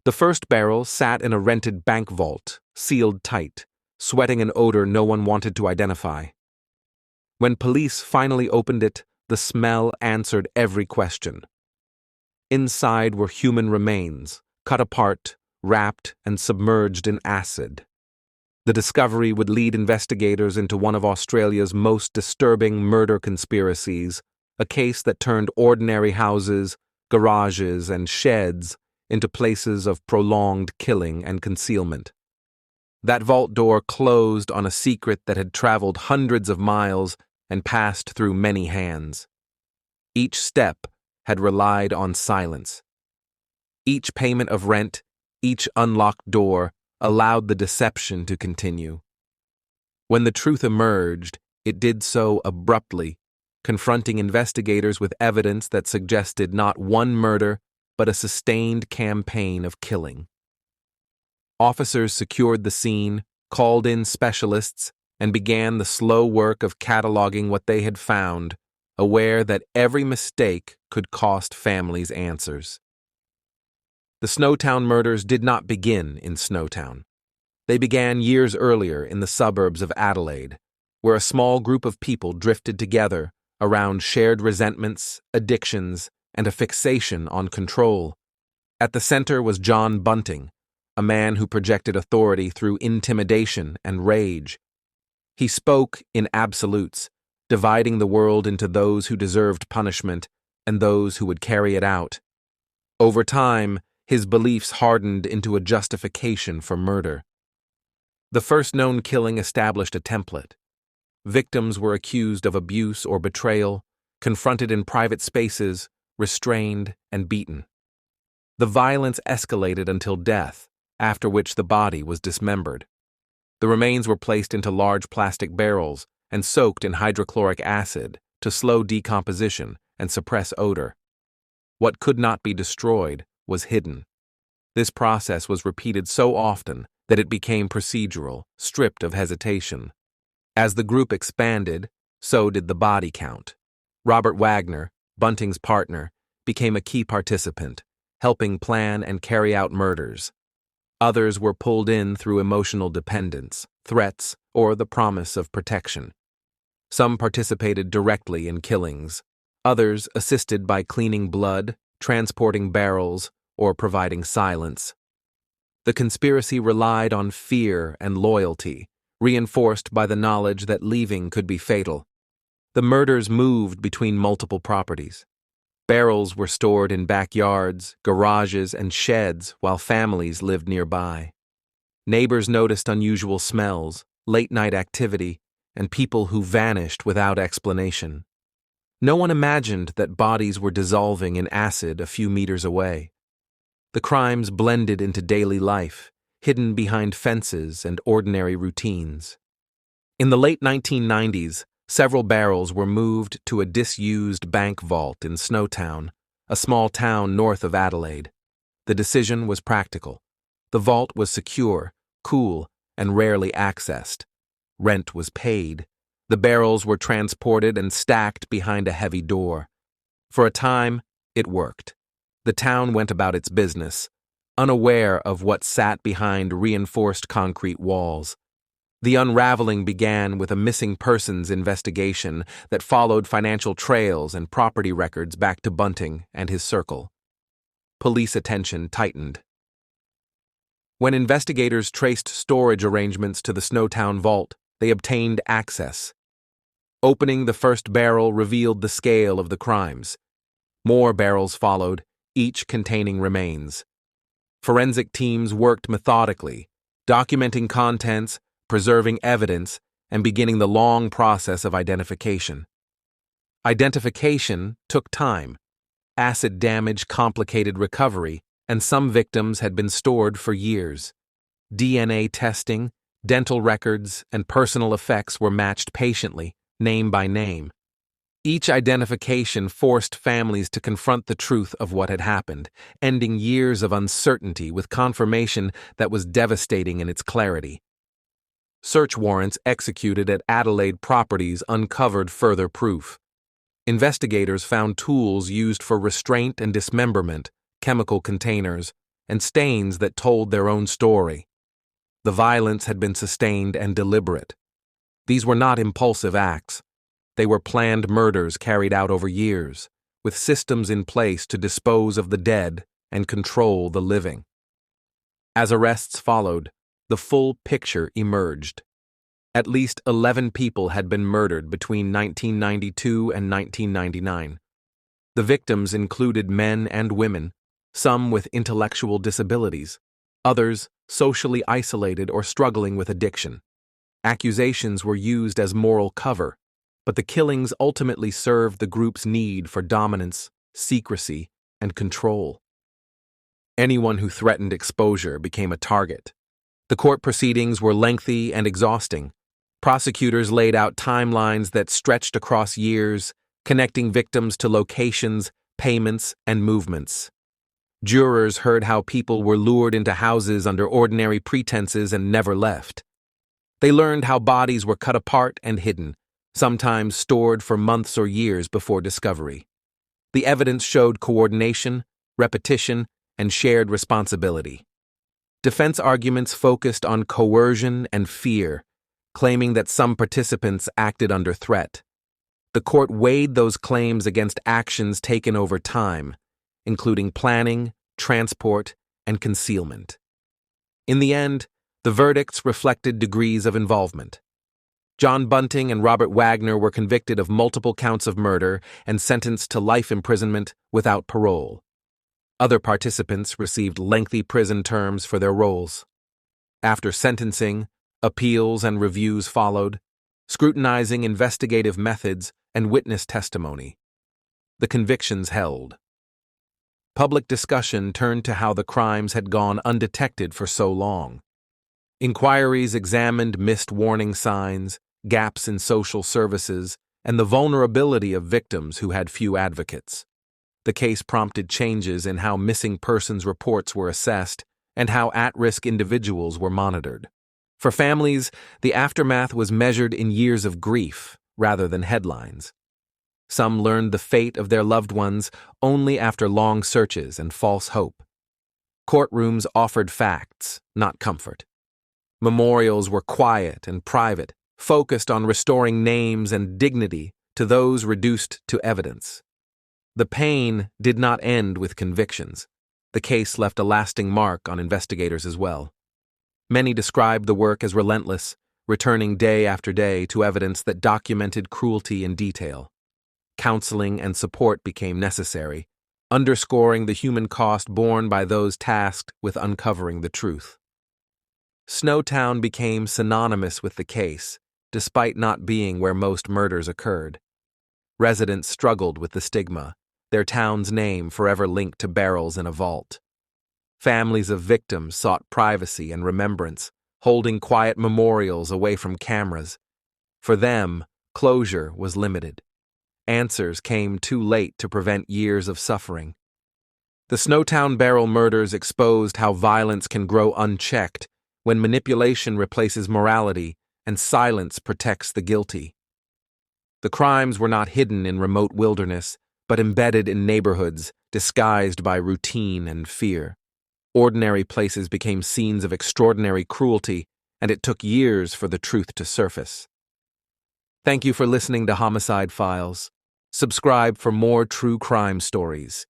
The first barrel sat in a rented bank vault, sealed tight, sweating an odor no one wanted to identify. When police finally opened it, the smell answered every question. Inside were human remains, cut apart, wrapped, and submerged in acid. The discovery would lead investigators into one of Australia's most disturbing murder conspiracies, a case that turned ordinary houses, garages, and sheds into places of prolonged killing and concealment. That vault door closed on a secret that had traveled hundreds of miles and passed through many hands. Each step had relied on silence. Each payment of rent, each unlocked door, allowed the deception to continue. When the truth emerged, it did so abruptly, confronting investigators with evidence that suggested not one murder, but a sustained campaign of killing. Officers secured the scene, called in specialists, and began the slow work of cataloging what they had found, aware that every mistake could cost families answers. The Snowtown murders did not begin in Snowtown. They began years earlier in the suburbs of Adelaide, where a small group of people drifted together around shared resentments, addictions, and a fixation on control. At the center was John Bunting, a man who projected authority through intimidation and rage. He spoke in absolutes, dividing the world into those who deserved punishment and those who would carry it out. Over time, his beliefs hardened into a justification for murder. The first known killing established a template. Victims were accused of abuse or betrayal, confronted in private spaces, restrained, and beaten. The violence escalated until death, after which the body was dismembered. The remains were placed into large plastic barrels and soaked in hydrochloric acid to slow decomposition and suppress odor. What could not be destroyed was hidden. This process was repeated so often that it became procedural, stripped of hesitation. As the group expanded, so did the body count. Robert Wagner, Bunting's partner, became a key participant, helping plan and carry out murders. Others were pulled in through emotional dependence, threats, or the promise of protection. Some participated directly in killings. Others assisted by cleaning blood, transporting barrels, or providing silence. The conspiracy relied on fear and loyalty, reinforced by the knowledge that leaving could be fatal. The murders moved between multiple properties. Barrels were stored in backyards, garages, and sheds while families lived nearby. Neighbors noticed unusual smells, late-night activity, and people who vanished without explanation. No one imagined that bodies were dissolving in acid a few meters away. The crimes blended into daily life, hidden behind fences and ordinary routines. In the late 1990s, several barrels were moved to a disused bank vault in Snowtown, a small town north of Adelaide. The decision was practical. The vault was secure, cool, and rarely accessed. Rent was paid. The barrels were transported and stacked behind a heavy door. For a time, it worked. The town went about its business, unaware of what sat behind reinforced concrete walls. The unraveling began with a missing persons investigation that followed financial trails and property records back to Bunting and his circle. Police attention tightened. When investigators traced storage arrangements to the Snowtown vault, they obtained access. Opening the first barrel revealed the scale of the crimes. More barrels followed, each containing remains. Forensic teams worked methodically, documenting contents, preserving evidence, and beginning the long process of identification. Identification took time. Acid damage complicated recovery, and some victims had been stored for years. DNA testing, dental records, and personal effects were matched patiently, name by name. Each identification forced families to confront the truth of what had happened, ending years of uncertainty with confirmation that was devastating in its clarity. Search warrants executed at Adelaide properties uncovered further proof. Investigators found tools used for restraint and dismemberment, chemical containers, and stains that told their own story. The violence had been sustained and deliberate. These were not impulsive acts. They were planned murders carried out over years, with systems in place to dispose of the dead and control the living. As arrests followed, the full picture emerged. At least 11 people had been murdered between 1992 and 1999. The victims included men and women, some with intellectual disabilities, others socially isolated or struggling with addiction. Accusations were used as moral cover, but the killings ultimately served the group's need for dominance, secrecy, and control. Anyone who threatened exposure became a target. The court proceedings were lengthy and exhausting. Prosecutors laid out timelines that stretched across years, connecting victims to locations, payments, and movements. Jurors heard how people were lured into houses under ordinary pretenses and never left. They learned how bodies were cut apart and hidden, sometimes stored for months or years before discovery. The evidence showed coordination, repetition, and shared responsibility. Defense arguments focused on coercion and fear, claiming that some participants acted under threat. The court weighed those claims against actions taken over time, including planning, transport, and concealment. In the end, the verdicts reflected degrees of involvement. John Bunting and Robert Wagner were convicted of multiple counts of murder and sentenced to life imprisonment without parole. Other participants received lengthy prison terms for their roles. After sentencing, appeals and reviews followed, scrutinizing investigative methods and witness testimony. The convictions held. Public discussion turned to how the crimes had gone undetected for so long. Inquiries examined missed warning signs, gaps in social services, and the vulnerability of victims who had few advocates. The case prompted changes in how missing persons reports were assessed and how at-risk individuals were monitored. For families, the aftermath was measured in years of grief rather than headlines. Some learned the fate of their loved ones only after long searches and false hope. Courtrooms offered facts, not comfort. Memorials were quiet and private, focused on restoring names and dignity to those reduced to evidence. The pain did not end with convictions. The case left a lasting mark on investigators as well. Many described the work as relentless, returning day after day to evidence that documented cruelty in detail. Counseling and support became necessary, underscoring the human cost borne by those tasked with uncovering the truth. Snowtown became synonymous with the case, despite not being where most murders occurred. Residents struggled with the stigma, their town's name forever linked to barrels in a vault. Families of victims sought privacy and remembrance, holding quiet memorials away from cameras. For them, closure was limited. Answers came too late to prevent years of suffering. The Snowtown Barrel Murders exposed how violence can grow unchecked when manipulation replaces morality and silence protects the guilty. The crimes were not hidden in remote wilderness, but embedded in neighborhoods, disguised by routine and fear. Ordinary places became scenes of extraordinary cruelty, and it took years for the truth to surface. Thank you for listening to Homicide Files. Subscribe for more true crime stories.